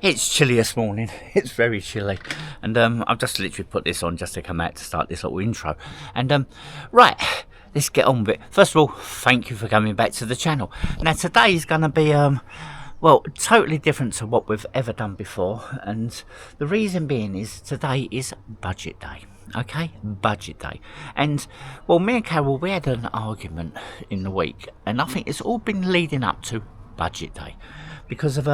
It's chilly this morning. It's very chilly, and I've just literally put this on just to come out to start this little intro. And right, let's get on with it. First of all, thank you for coming back to the channel. Now today is going to be well, totally different to what we've ever done before, and the reason being is today is budget day. Okay, budget day. And well, me and Carol, we had an argument in the week, and I think it's all been leading up to budget day because of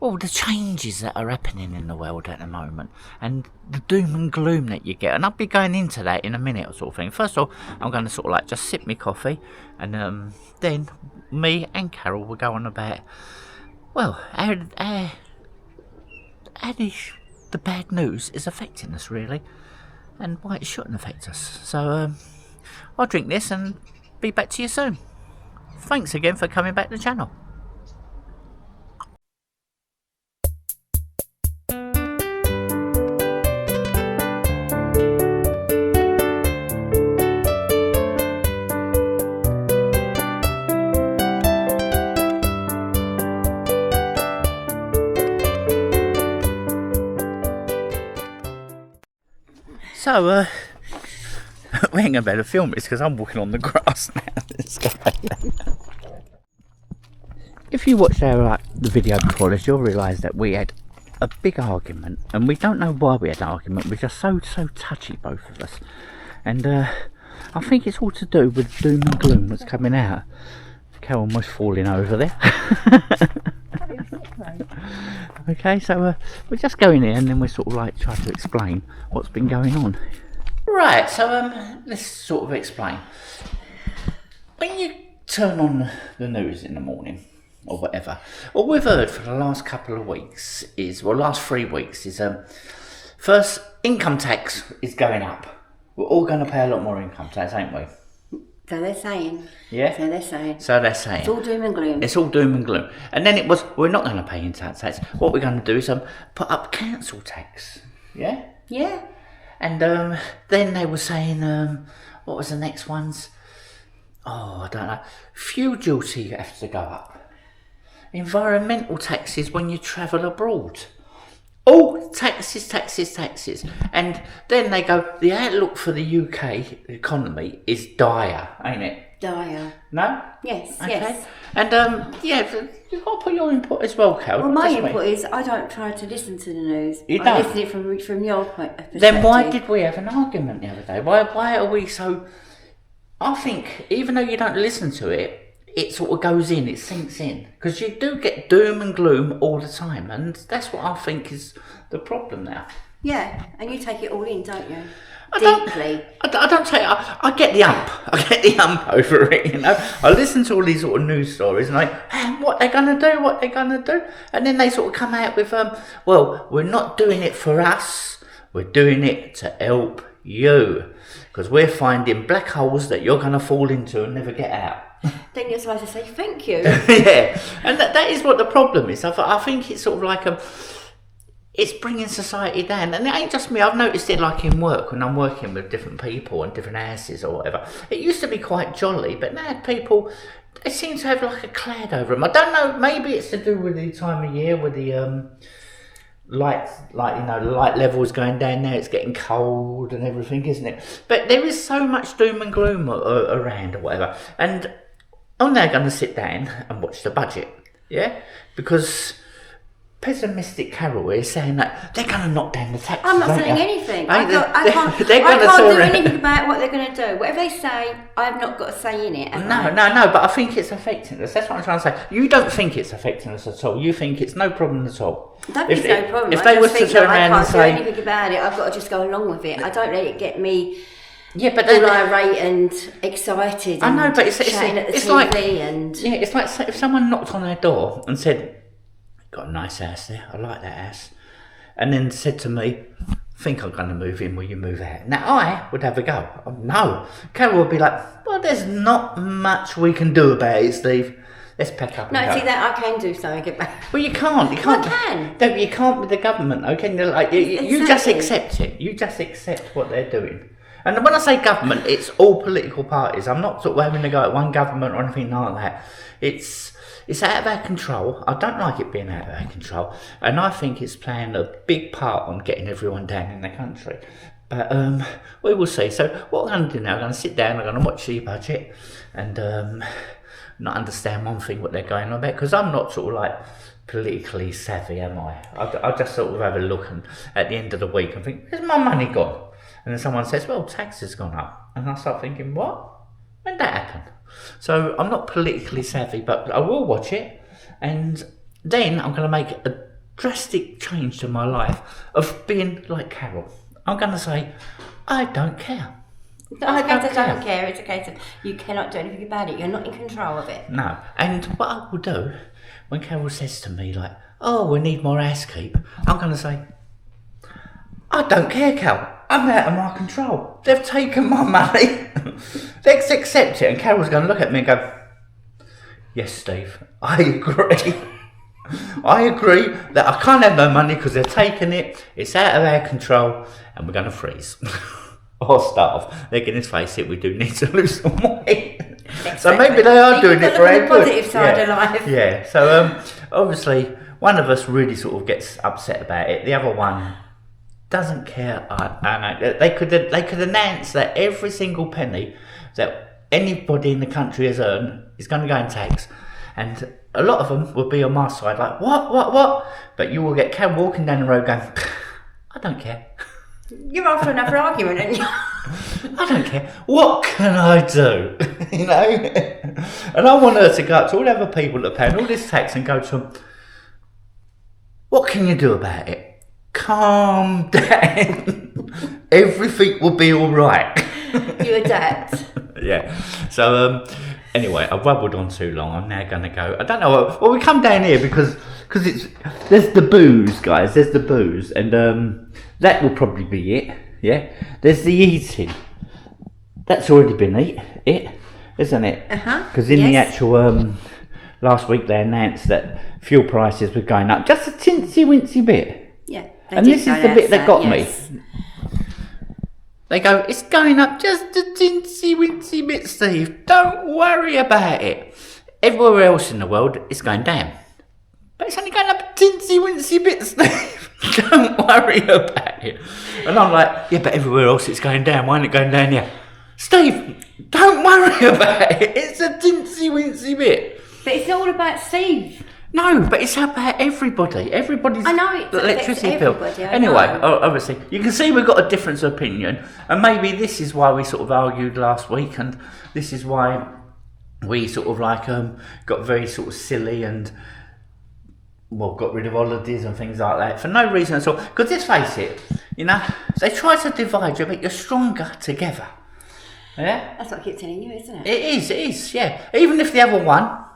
well, the changes that are happening in the world at the moment and the doom and gloom that you get. And I'll be going into that in a minute or sort of thing. First of all, I'm going to sort of like just sip my coffee, and then me and Carol will go on about, well, how the bad news is affecting us, really, and why it shouldn't affect us. So I'll drink this and be back to you soon. Thanks again for coming back to the channel. So, we ain't going to be able to film this because I'm walking on the grass now. If you watched the video before this, you'll realise that we had a big argument, and we don't know why we had an argument. We're just so touchy, both of us. And I think it's all to do with doom and gloom that's coming out. Carol almost falling over there. Okay, so we're just going in and then we're sort of like trying to explain what's been going on. Right, so let's sort of explain. When you turn on the news in the morning or whatever, what we've heard for the last couple of weeks is, well, last 3 weeks is, first, income tax is going up. We're all going to pay a lot more income tax, ain't we? So they're saying. Yeah? So they're saying. So they're saying. It's all doom and gloom. It's all doom and gloom. And then it was, we're not going to pay income tax. What we're going to do is put up council tax. Yeah? Yeah. And then they were saying, what was the next ones? Oh, I don't know. Fuel duty has to go up. Environmental taxes when you travel abroad. All taxes. And then they go, the outlook for the UK economy is dire, ain't it? Dire. No? Yes, Okay. yes. And yeah, you've got to put your input as well, Carol. Well, my input is I don't try to listen to the news. You I don't? listen it from your perspective. Then why did we have an argument the other day? Why are we so... I think, even though you don't listen to it, it sort of goes in, it sinks in. Because you do get doom and gloom all the time, and that's what I think is the problem now. Yeah, and you take it all in, don't you? I Deeply. don't take... I get the ump. I get the ump over it, you know. I listen to all these sort of news stories, and what they're going to do? And then they sort of come out with, well, we're not doing it for us. We're doing it to help you. Because we're finding black holes that you're going to fall into and never get out. Then you're supposed to say thank you. Yeah, and that is what the problem is. I think it's sort of like it's bringing society down, and it ain't just me. I've noticed it like in work when I'm working with different people and different houses or whatever. It used to be quite jolly, but now people, they seem to have like a cloud over them. I don't know. Maybe it's to do with the time of year with the light levels going down now. It's getting cold and everything, isn't it? But there is so much doom and gloom around or whatever, and I'm now going to sit down and watch the budget, yeah? Because pessimistic Carol is saying that they're going to knock down the taxes. I'm not saying anything. I can't do anything about what they're going to do. Whatever they say, I've not got a say in it. No, but I think it's affecting us. That's what I'm trying to say. You don't think it's affecting us at all. You think it's no problem at all. I don't think it's no problem. If they was to turn around and say... I can't do anything about it. I've got to just go along with it. I don't let it get me... Yeah, but all irate and excited. I know, but it's like and yeah, it's like if someone knocked on our door and said, "Got a nice house there. I like that house," and then said to me, "Think I'm going to move in? Will you move out?" Now I would have a go. No, Carol would be like, "Well, there's not much we can do about it, Steve. Let's pack up." No, and go. See that I can do something about. Well, you can't. You can't. I can. No, you can't with the government. Okay, like you just accept it. You just accept what they're doing. And when I say government, it's all political parties. I'm not sort of having to go at one government or anything like that. It's it's out of our control. I don't like it being out of our control, and I think it's playing a big part on getting everyone down in the country. But we will see. So what I'm going to do now, I'm going to sit down, I'm going to watch the budget, and not understand one thing what they're going on about, because I'm not sort of like politically savvy, am I? I just sort of have a look, and at the end of the week I think, where's my money gone? And then someone says, well, tax has gone up, and I start thinking, what? When did that happen? So I'm not politically savvy, but I will watch it, and then I'm going to make a drastic change to my life of being like Carol. I'm going to say, I don't care. I don't care. It's a case of you cannot do anything about it. You're not in control of it. No. And what I will do, when Carol says to me, like, oh, we need more housekeep, I'm going to say, I don't care, Carol. I'm out of my control. They've taken my money. Let's accept it. And Carol's going to look at me and go, yes, Steve, I agree. I agree that I can't have no money because they're taking it. It's out of our control, and we're going to freeze. Or starve. Let's face it, we do need to lose some weight. So maybe they are doing it for our good. Positive side of life. Yeah. So obviously, one of us really sort of gets upset about it. The other one doesn't care. I know they could announce that every single penny that anybody in the country has earned is going to go in tax, and a lot of them will be on my side, like what? But you will get Carol walking down the road going, I don't care. You're after another argument, aren't you? I don't care. What can I do? You know? And I want her to go up to all the other people that are paying all this tax and go to them, what can you do about it? Calm down. Everything will be all right. You adapt. Yeah. So, anyway, I've wabbled on too long. I'm now going to go. I don't know. Well, we come down here because there's the booze, guys. There's the booze. And that will probably be it. Yeah. There's the eating. That's already been it, isn't it? Because in the actual last week they announced that fuel prices were going up just a tinsy wincy bit. Yeah. And this is the bit that got me. They go, it's going up just a tinsy wincy bit, Steve. Don't worry about it. Everywhere else in the world, it's going down. But it's only going up a tinsy wincy bit, Steve. Don't worry about it. And I'm like, yeah, but everywhere else it's going down. Why isn't it going down here? Steve, don't worry about it. It's a tinsy wincy bit. But it's all about Steve. No, but it's about everybody. Everybody's I know it's electricity bill. Anyway, obviously, you can see we've got a difference of opinion, and maybe this is why we sort of argued last week, and this is why we sort of like got very sort of silly and got rid of holidays and things like that for no reason at all. Because let's face it, you know, they try to divide you, but you're stronger together. Yeah, that's what I keep telling you, isn't it? It is. Yeah, even if the other one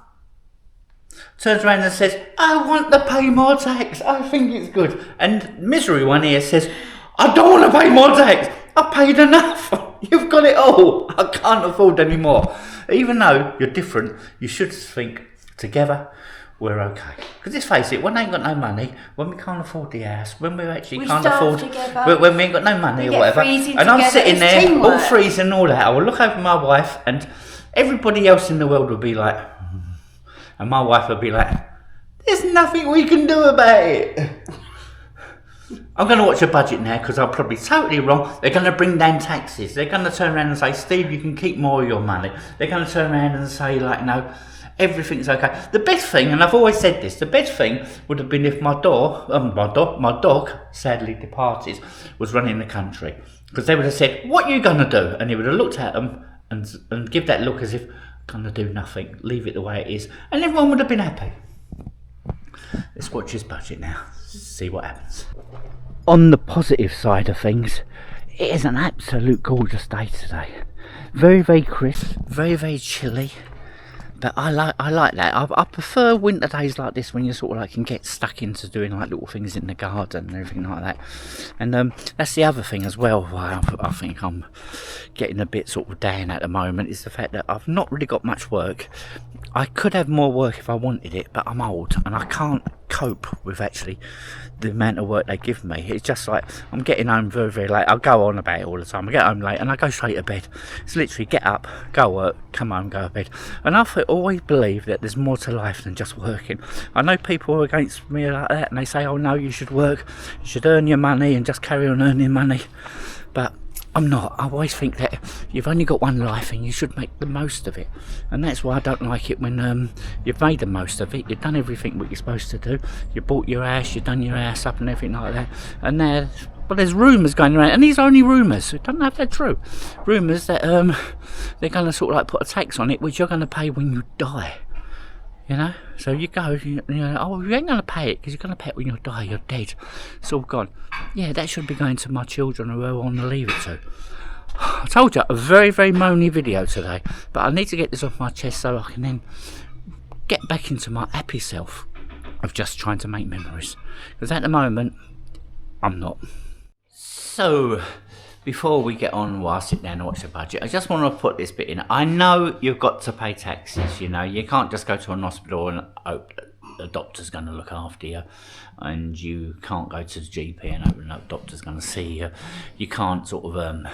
turns around and says, I want to pay more tax, I think it's good. And misery one here says, I don't want to pay more tax, I paid enough. You've got it all, I can't afford any more. Even though you're different, you should think together we're okay. Because let's face it, when they ain't got no money, when we can't afford the house, when we actually can't afford, when we ain't got no money or whatever, and I'm sitting there all freezing and all that, I will look over my wife and everybody else in the world will be like, and my wife would be like, there's nothing we can do about it. I'm going to watch a budget now because I'm probably totally wrong. They're going to bring down taxes. They're going to turn around and say, Steve, you can keep more of your money. They're going to turn around and say, like, no, everything's okay. The best thing, and I've always said this, the best thing would have been if my dog, sadly departed, was running the country. Because they would have said, what are you going to do? And he would have looked at them and give that look as if, going to do nothing, leave it the way it is, and everyone would have been happy. Let's watch his budget now, see what happens. On the positive side of things, it is an absolute gorgeous day today. Very, very crisp, very, very chilly. But I like that. I prefer winter days like this when you sort of like can get stuck into doing like little things in the garden and everything like that. And that's the other thing as well. Why I think I'm getting a bit sort of down at the moment is the fact that I've not really got much work. I could have more work if I wanted it, but I'm old and I can't cope with actually the amount of work they give me. It's just like I'm getting home very, very late. I go on about it all the time. I get home late and I go straight to bed. It's literally get up, go work, come home, go to bed. And I always believe that there's more to life than just working. I know people are against me like that and they say, oh no, you should work, you should earn your money and just carry on earning money. But I'm not. I always think that you've only got one life and you should make the most of it. And that's why I don't like it when you've made the most of it. You've done everything what you're supposed to do. You bought your house, you've done your house up and everything like that. And now, well, there's rumours going around. And these are only rumours. It doesn't have to be true. Rumours that they're going to sort of like put a tax on it, which you're going to pay when you die. You know, so you go, you know, oh, you ain't going to pay it because you're going to pay it when you die, you're dead. It's all gone. Yeah, that should be going to my children or who I want to leave it to. I told you, a very, very moany video today, but I need to get this off my chest so I can then get back into my happy self of just trying to make memories. Because at the moment, I'm not. So, before we get on while I sit down and watch the budget, I just want to put this bit in. I know you've got to pay taxes, you know. You can't just go to an hospital and hope that the doctor's going to look after you. And you can't go to the GP and hope the doctor's going to see you. You can't sort of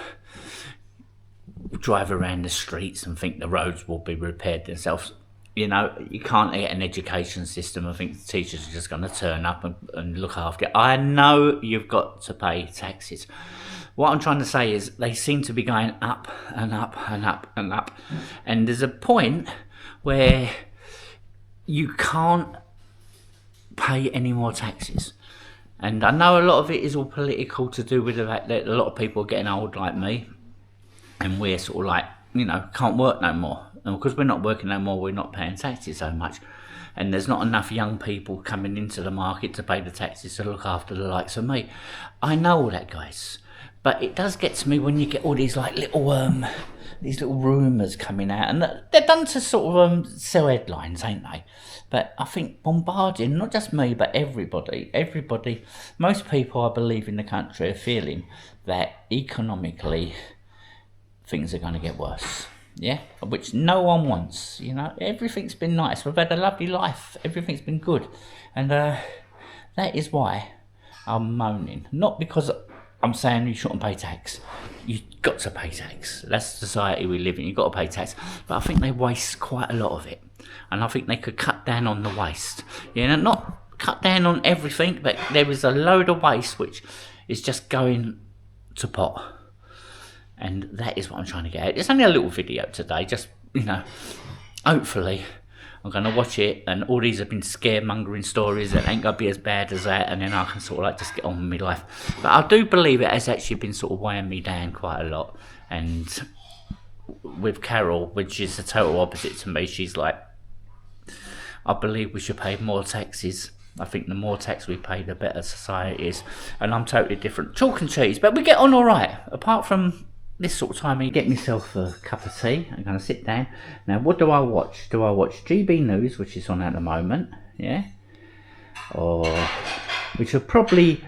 drive around the streets and think the roads will be repaired themselves. You know, you can't get an education system and think the teachers are just going to turn up and look after you. I know you've got to pay taxes. What I'm trying to say is they seem to be going up and up and up and up. And there's a point where you can't pay any more taxes. And I know a lot of it is all political to do with the fact that a lot of people are getting old like me. And we're sort of like, you know, can't work no more. And because we're not working no more, we're not paying taxes so much. And there's not enough young people coming into the market to pay the taxes to look after the likes of me. I know all that, guys. But it does get to me when you get all these like little rumours coming out, and they're done to sort of sell headlines, ain't they? But I think bombarding, not just me, but everybody, most people I believe in the country are feeling that economically things are going to get worse. Yeah, which no one wants. You know, everything's been nice. We've had a lovely life. Everything's been good, and that is why I'm moaning. Not because I'm saying you shouldn't pay tax. You've got to pay tax. That's the society we live in. You've got to pay tax. But I think they waste quite a lot of it. And I think they could cut down on the waste. You know, not cut down on everything, but there is a load of waste which is just going to pot. And that is what I'm trying to get at. It's only a little video today. Just, you know, hopefully I'm going to watch it, and all these have been scaremongering stories that ain't going to be as bad as that, and then I can sort of like just get on with my life. But I do believe it has actually been sort of weighing me down quite a lot. And with Carol, which is the total opposite to me, she's like, I believe we should pay more taxes. I think the more tax we pay, the better society is. And I'm totally different. Chalk and cheese, but we get on all right. Apart from this sort of time, I get myself a cup of tea. I'm going to sit down. Now, what do I watch? Do I watch GB News, which is on at the moment? Yeah. Or which are probably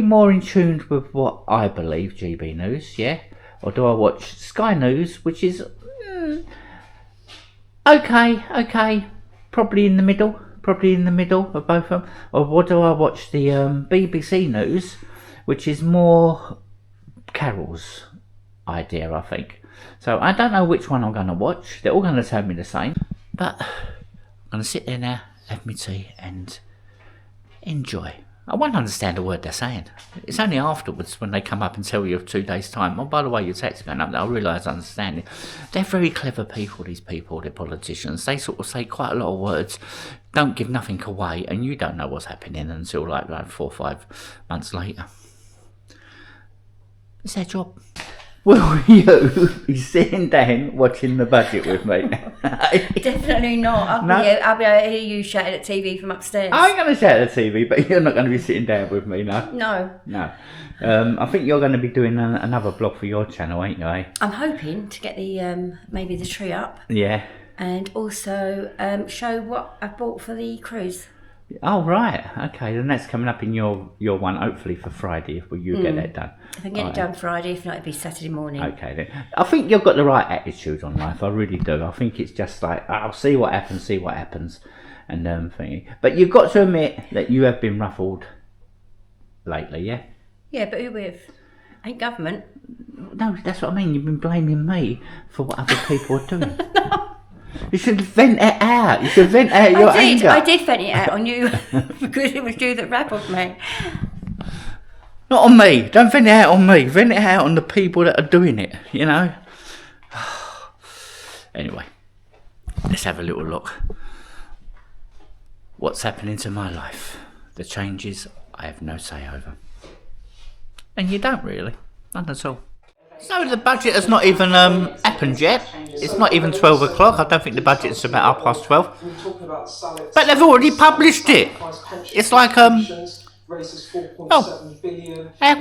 more in tune with what I believe, GB News, yeah? Or do I watch Sky News, which is okay, probably in the middle of both of them? Or what do I watch? The BBC News, which is more Carol's idea, I think. So I don't know which one I'm going to watch. They're all going to tell me the same. But I'm going to sit there now, have my tea and enjoy. I won't understand a word they're saying. It's only afterwards when they come up and tell you of 2 days' time, oh, by the way, your tax is going up, that I realise I understand it. They're very clever people, these people, they're politicians. They sort of say quite a lot of words, don't give nothing away, and you don't know what's happening until like 4 or 5 months later. It's their job. Will you be sitting down watching the budget with me? Definitely not. I'll be able to hear you shouting at TV from upstairs. I'm going to shout at the TV, but you're not going to be sitting down with me, no? No. I think you're going to be doing another vlog for your channel, ain't you? I'm hoping to get the maybe the tree up. Yeah. And also show what I bought for the cruise. Oh, right. Okay, then that's coming up in your one, hopefully for Friday, if you get that done. If I can get it done Friday, if not, it'll be Saturday morning. Okay, then. I think you've got the right attitude on life, I really do. I think it's just like, I'll see what happens. and thingy. But you've got to admit that you have been ruffled lately, yeah? Yeah, but who with? Ain't government. No, that's what I mean. You've been blaming me for what other people are doing. You should vent it out. You should vent out your anger. I did vent it out on you because it was you that rabbled me. Not on me. Don't vent it out on me. Vent it out on the people that are doing it, you know? Anyway, let's have a little look. What's happening to my life? The changes I have no say over. And you don't really. None at all. So the budget has not even happened yet. It's not even 12 o'clock. I don't think the budget's about 12:30. But they've already published it. It's like, how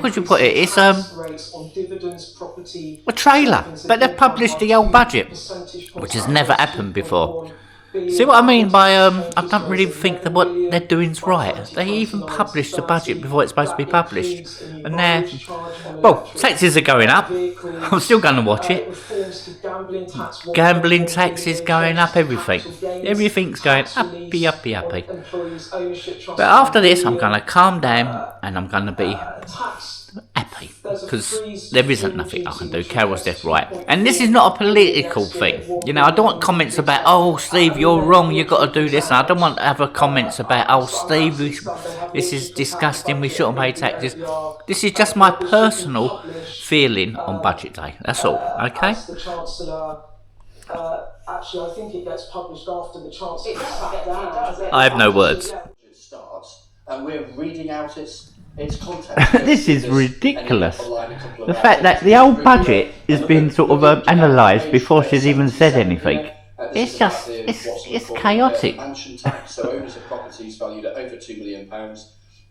could you put it? It's a trailer. But they've published the old budget, which has never happened before. See what I mean by, I don't really think that what they're doing's right. They even published the budget before it's supposed to be published. And now, well, taxes are going up. I'm still going to watch it. Gambling taxes going up, everything. Everything's going uppy. But after this, I'm going to calm down and I'm going to be happy, because there isn't nothing I can do. Carol's dead right, and this is not a political thing. You know, I don't want comments about, oh Steve, you're wrong, you've got to do this, and I don't want other comments about, oh Steve, this is disgusting, we shouldn't pay taxes. This is just my personal feeling on budget day, that's all, okay? Actually, I think it gets published after the Chancellor. I have no words. And we're reading out its content. This is ridiculous. The fact that the old budget has been sort of analysed before she's even said anything. It's just, it's chaotic. So owners of properties valued at over £2 million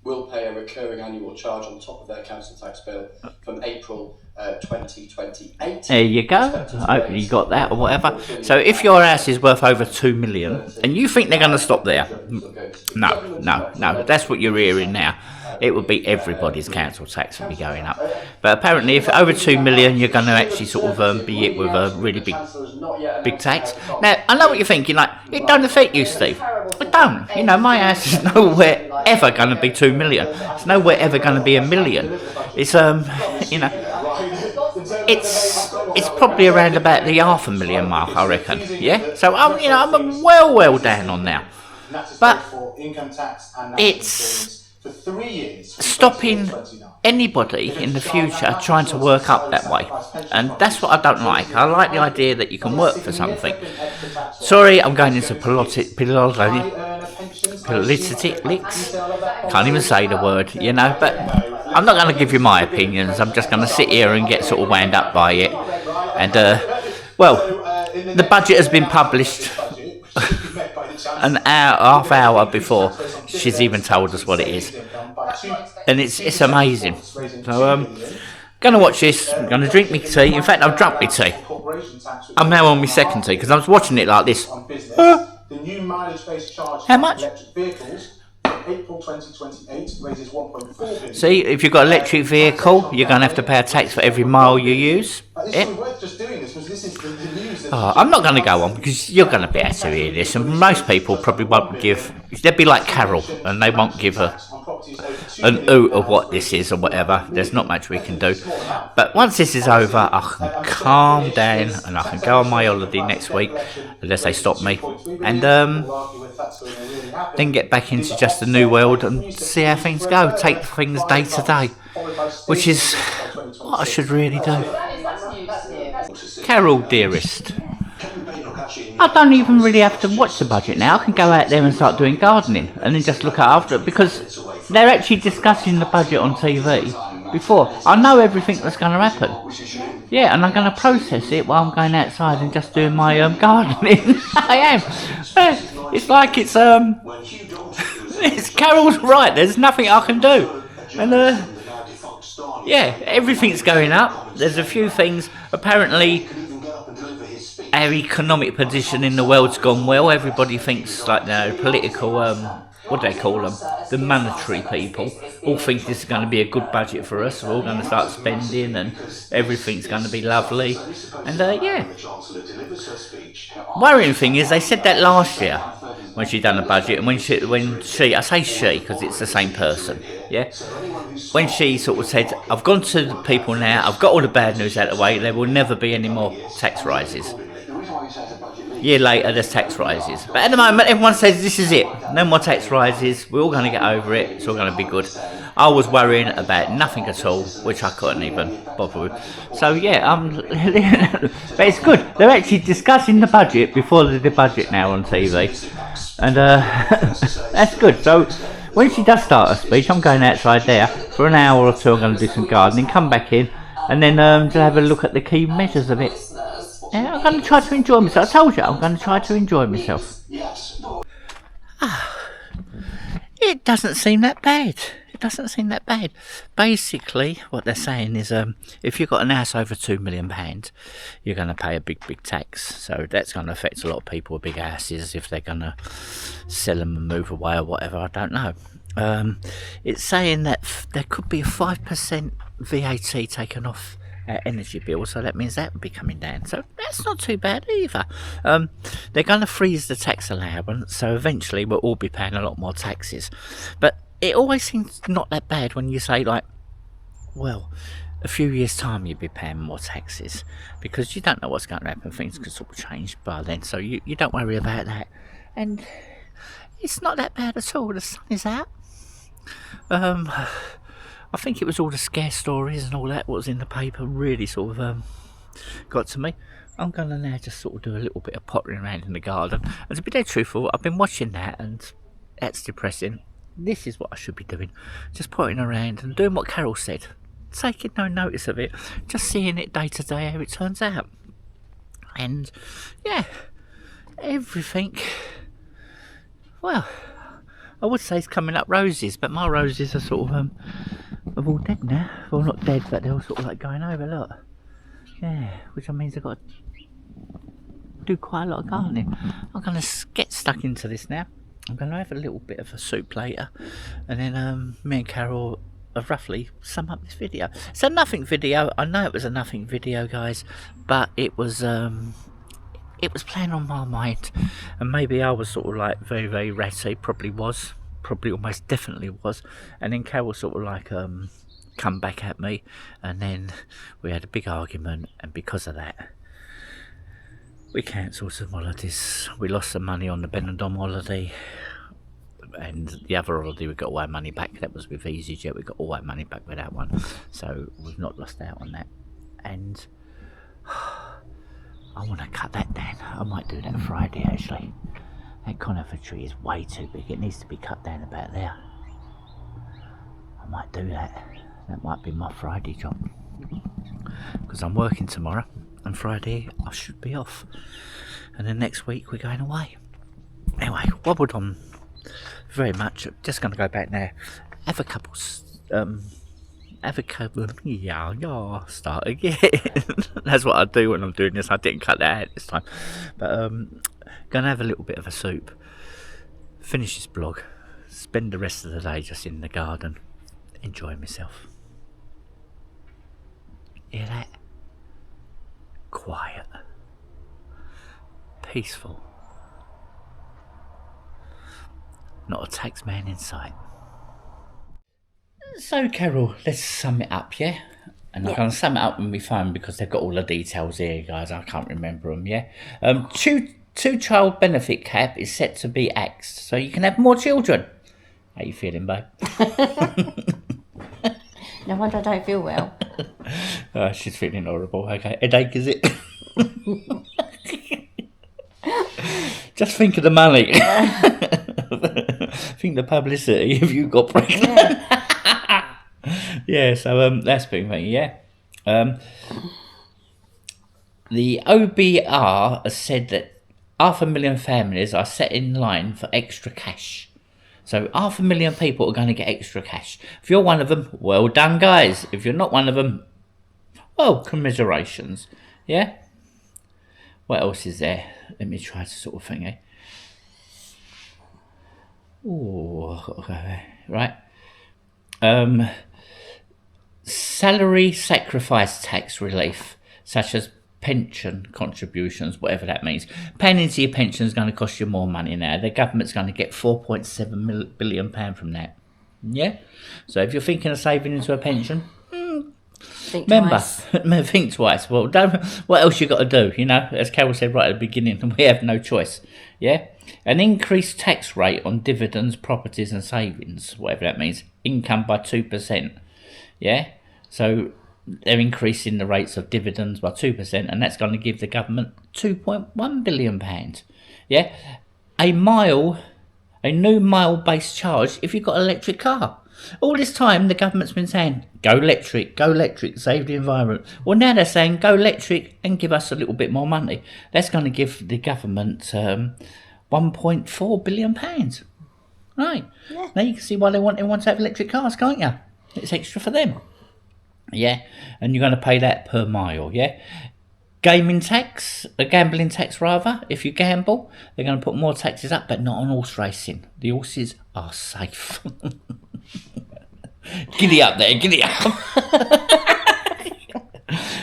will pay a recurring annual charge on top of their council tax bill from April 2028. There you go. I hope you got that or whatever. So if your house is worth over 2 million and you think they're going to stop there, no. That's what you're hearing now. It would be everybody's council tax would be going up. But apparently, if over 2 million, you're going to actually sort of be hit with a really big tax. Now, I know what you're thinking. Like, it don't affect you, Steve. It don't. You know, my house is nowhere ever going to be 2 million. It's nowhere ever going to be 1 million. It's you know, it's probably around about the 500,000 mark, I reckon. Yeah. So I'm well down on now. But it's stopping anybody in the future trying to work up that way, and that's what I don't like. I like the idea that you can work for something. Sorry, I'm going into politics. Can't even say the word, you know, but I'm not going to give you my opinions. I'm just going to sit here and get sort of wound up by it. And well, the budget has been published an hour, half hour before she's even told us what it is, and it's amazing. So gonna watch this. I'm gonna drink my tea. In fact, I've drunk my tea. I'm now on my second tea because I was watching it like this. How much? April 2028 raises 1.4 billion. See, if you've got an electric vehicle, you're going to have to pay a tax for every mile you use. I'm not going to go on because you're going to be able to hear this, and most people probably won't give. They'll be like Carol, and they won't give an oot of what this is or whatever. There's not much we can do. But once this is over, I can calm down and I can go on my holiday next week, unless they stop me, and then get back into just the new world and see how things go. Take things day to day, which is what I should really do. Carol, dearest, I don't even really have to watch the budget now. I can go out there and start doing gardening and then just look after it, because they're actually discussing the budget on TV before. I know everything that's going to happen. Yeah, and I'm going to process it while I'm going outside and just doing my gardening. I am. It's like it's Carol's right. There's nothing I can do, and yeah, everything's going up. There's a few things. Apparently, our economic position in the world's gone well. Everybody thinks like the political, what do they call them? The monetary people all think this is going to be a good budget for us. We're all going to start spending and everything's going to be lovely. And yeah. Worrying thing is they said that last year. when she done the budget, and when she, I say she because it's the same person, yeah. When she sort of said, "I've gone to the people now. I've got all the bad news out of the way. There will never be any more tax rises." Year later, there's tax rises, but at the moment, everyone says this is it. No more tax rises. We're all going to get over it. It's all going to be good. I was worrying about nothing at all, which I couldn't even bother with. So yeah, but it's good. They're actually discussing the budget before the budget now on TV, and that's good. So when she does start her speech, I'm going outside there for an hour or two. I'm going to do some gardening, come back in, and then to have a look at the key measures of it. Yeah, I'm going to try to enjoy myself. I told you, I'm going to try to enjoy myself. It doesn't seem that bad. It doesn't seem that bad. Basically, what they're saying is, if you've got an house over £2 million, you're going to pay a big tax. So that's going to affect a lot of people with big houses if they're going to sell them and move away or whatever. I don't know. It's saying that there could be a 5% VAT taken off energy bill, so that means that would be coming down, so that's not too bad either. They're going to freeze the tax allowance, so eventually we'll all be paying a lot more taxes, but it always seems not that bad when you say, like, well, a few years time you'll be paying more taxes, because you don't know what's going to happen. Things could sort of change by then, so you don't worry about that, and it's not that bad at all. The sun is out. I think it was all the scare stories and all that what was in the paper really sort of got to me. I'm going to now just sort of do a little bit of pottering around in the garden. And to be dead truthful, I've been watching that and that's depressing. This is what I should be doing. Just pottering around and doing what Carol said. Taking no notice of it. Just seeing it day to day how it turns out. And yeah, everything, well, I would say it's coming up roses, but my roses are sort of all dead now. Well, not dead, but they're all sort of like going over, look. Yeah, which means I've got to do quite a lot of gardening. I'm going to get stuck into this now. I'm going to have a little bit of a soup later, and then me and Carol have roughly sum up this video. It's a nothing video. I know it was a nothing video, guys, but it was playing on my mind, and maybe I was sort of like very ratty, probably almost definitely was, and then Carol sort of like come back at me, and then we had a big argument, and because of that we cancelled some holidays. We lost some money on the Benidorm holiday, and the other holiday we got all our money back. That was with EasyJet. We got all our money back with that one, so we've not lost out on that. And I want to cut that down. I might do that Friday actually. That conifer tree is way too big. It needs to be cut down about there. I might do that. That might be my Friday job, because I'm working tomorrow and Friday I should be off, and then next week we're going away. Anyway, wobbled on very much. Just going to go back now, have a couple start again. That's what I do when I'm doing this. I didn't cut that out this time, but gonna have a little bit of a soup, finish this blog, spend the rest of the day just in the garden enjoying myself. Hear that? Quiet, peaceful, not a tax man in sight. So Carol, let's sum it up, yeah? And I'm going to sum it up with my phone because they've got all the details here, guys. I can't remember them, yeah? Two-child benefit cap is set to be axed, so you can have more children. How you feeling, babe? No wonder I don't feel well. She's feeling horrible. Okay, headache, is it? Just think of the money. Think the publicity if you got pregnant. Yeah. Yeah, so that's been me, yeah. The OBR has said that 500,000 families are set in line for extra cash. So 500,000 people are going to get extra cash. If you're one of them, well done, guys. If you're not one of them, well, commiserations. Yeah? What else is there? Let me try to sort of think, eh? Ooh, okay, right. Salary sacrifice tax relief, such as pension contributions, whatever that means. Paying into your pension is going to cost you more money now. The government's going to get £4.7 billion from that. Yeah? So if you're thinking of saving into a pension, remember, think twice. Well, what else you got to do? You know, as Carol said right at the beginning, we have no choice. Yeah, an increased tax rate on dividends, properties, and savings, whatever that means, income by 2%. Yeah, so they're increasing the rates of dividends by 2%, and that's going to give the government £2.1 billion. Yeah, a new mile-based charge if you've got an electric car. All this time, the government's been saying, go electric, save the environment. Well, now they're saying, go electric and give us a little bit more money. That's going to give the government £1.4 billion. Right. Yeah. Now you can see why they want everyone to have electric cars, can't you? It's extra for them. Yeah. And you're going to pay that per mile, yeah? Gambling tax, if you gamble, they're going to put more taxes up, but not on horse racing. The horses are safe. Giddy up there, giddy up.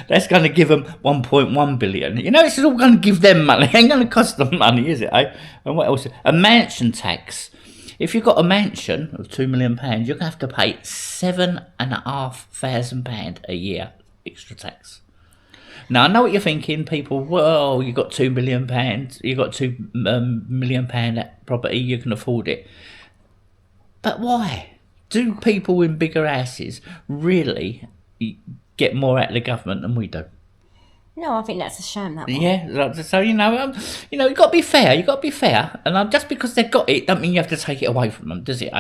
That's going to give them 1.1 billion. You know, this is all going to give them money. It ain't going to cost them money, is it? Eh? And what else? A mansion tax. If you've got a mansion of £2 million, you're going to have to pay £7,500 a year extra tax. Now, I know what you're thinking, people. Well, you've got £2 million, you've got £2 million at property, you can afford it. But why? Do people in bigger houses really get more out of the government than we do? No, I think that's a shame, that one. Yeah, so, you've got to be fair, and just because they've got it, don't mean you have to take it away from them, does it?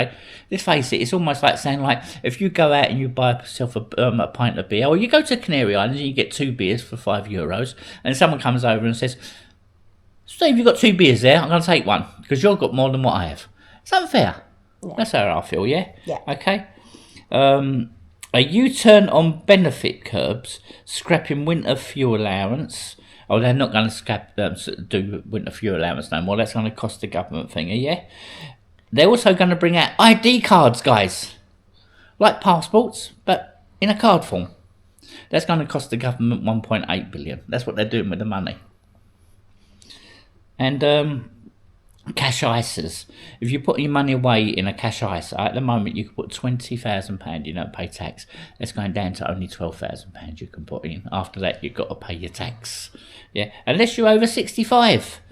Let's face it, it's almost like saying, like, if you go out and you buy yourself a pint of beer, or you go to Canary Islands and you get 2 beers for €5, and someone comes over and says, Steve, you've got 2 beers there, I'm going to take one, because you've got more than what I have. It's unfair. Yeah. That's how I feel, yeah? Yeah. Okay. A U-turn on benefit curbs, scrapping winter fuel allowance. Oh, they're not going to do winter fuel allowance no more. That's going to cost the government thing, yeah? They're also going to bring out ID cards, guys. Like passports, but in a card form. That's going to cost the government 1.8 billion. That's what they're doing with the money. And cash ISAs. If you put your money away in a cash ISA, at the moment you can put £20,000, you don't pay tax. That's going down to only £12,000 you can put in. After that, you've got to pay your tax. Yeah, unless you're over 65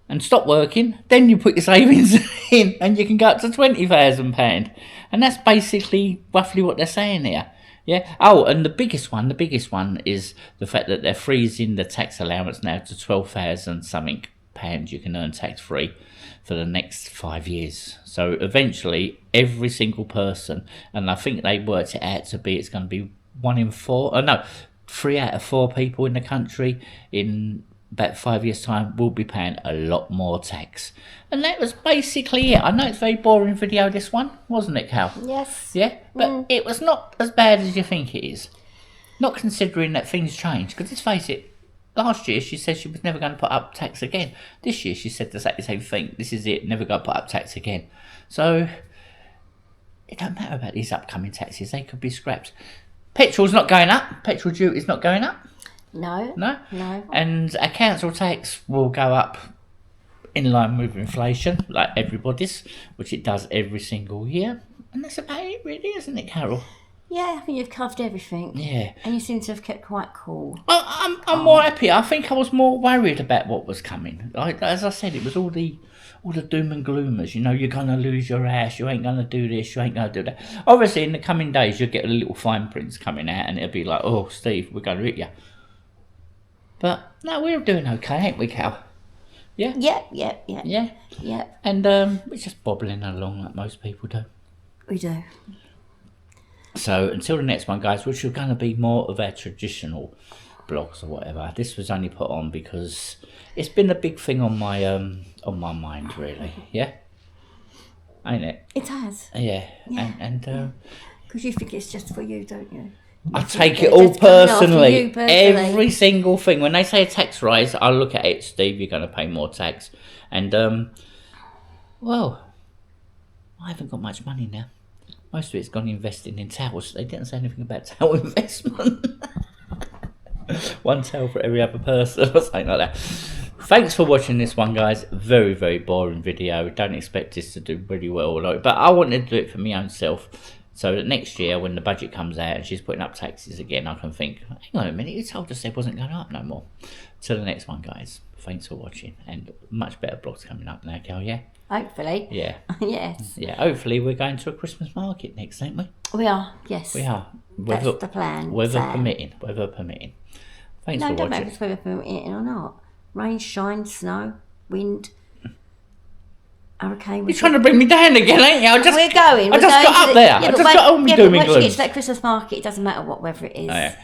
and stop working, then you put your savings in and you can go up to £20,000. And that's basically roughly what they're saying here. Yeah. Oh, and the biggest one is the fact that they're freezing the tax allowance now to 12,000 something pounds you can earn tax free for the next 5 years. So eventually every single person, and I think they worked it out to be, it's going to be 3 out of 4 people in the country in about 5 years time will be paying a lot more tax. And that was basically it. I know it's a very boring video, this one, wasn't it, Cal? Yes. Yeah, but it was not as bad as you think it is. Not considering that things change, because let's face it, last year, she said she was never going to put up tax again. This year, she said the same thing. This is it, never going to put up tax again. So, it don't matter about these upcoming taxes. They could be scrapped. Petrol's not going up. Petrol duty's not going up. No. And a council tax will go up in line with inflation, like everybody's, which it does every single year. And that's about it, really, isn't it, Carol? Yeah, I think you've covered everything. Yeah. And you seem to have kept quite cool. Well, I'm more happy. I think I was more worried about what was coming. As I said, it was all the doom and gloomers. You know, you're going to lose your house, you ain't going to do this, you ain't going to do that. Obviously, in the coming days, you'll get a little fine prints coming out and it'll be like, oh, Steve, we're going to hit you. But, no, we're doing okay, ain't we, Cal? Yeah? Yeah. And we're just bobbling along like most people do. We do. So until the next one, guys, which are going to be more of our traditional blogs or whatever. This was only put on because it's been a big thing on my mind, really. Yeah, ain't it? It has. Yeah. And because you think it's just for you, don't you? I take it all personally. Every single thing. When they say a tax rise, I look at it, Steve, you're going to pay more tax. And, well, I haven't got much money now. Most of it's gone investing in towels. They didn't say anything about towel investment. One tail for every other person or something like that. Thanks for watching this one, guys. Very, very boring video. Don't expect this to do really well, but I wanted to do it for my own self, so that next year when the budget comes out and she's putting up taxes again, I can think, hang on a minute, you told us it wasn't going up no more. Till the next one, guys. Thanks for watching, and much better vlogs coming up now, Cal, yeah? Hopefully. Yeah. Yes. Yeah, hopefully we're going to a Christmas market next, ain't we? We are, yes. We are. That's the plan. Weather Sam. permitting. Weather permitting. Thanks No, for don't matter watching. if it's weather permitting or not. Rain, shine, snow, wind, hurricane. You're trying to bring me down again, ain't you? We're going. I just got up there. I just got on with doom and Once you gloom. get to that Christmas market, it doesn't matter what weather it is. Oh, yeah.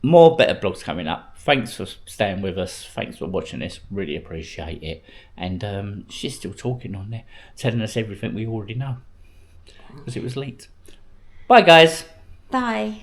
More better vlogs coming up. Thanks for staying with us. Thanks for watching this. Really appreciate it. And she's still talking on there, telling us everything we already know, because it was leaked. Bye, guys. Bye.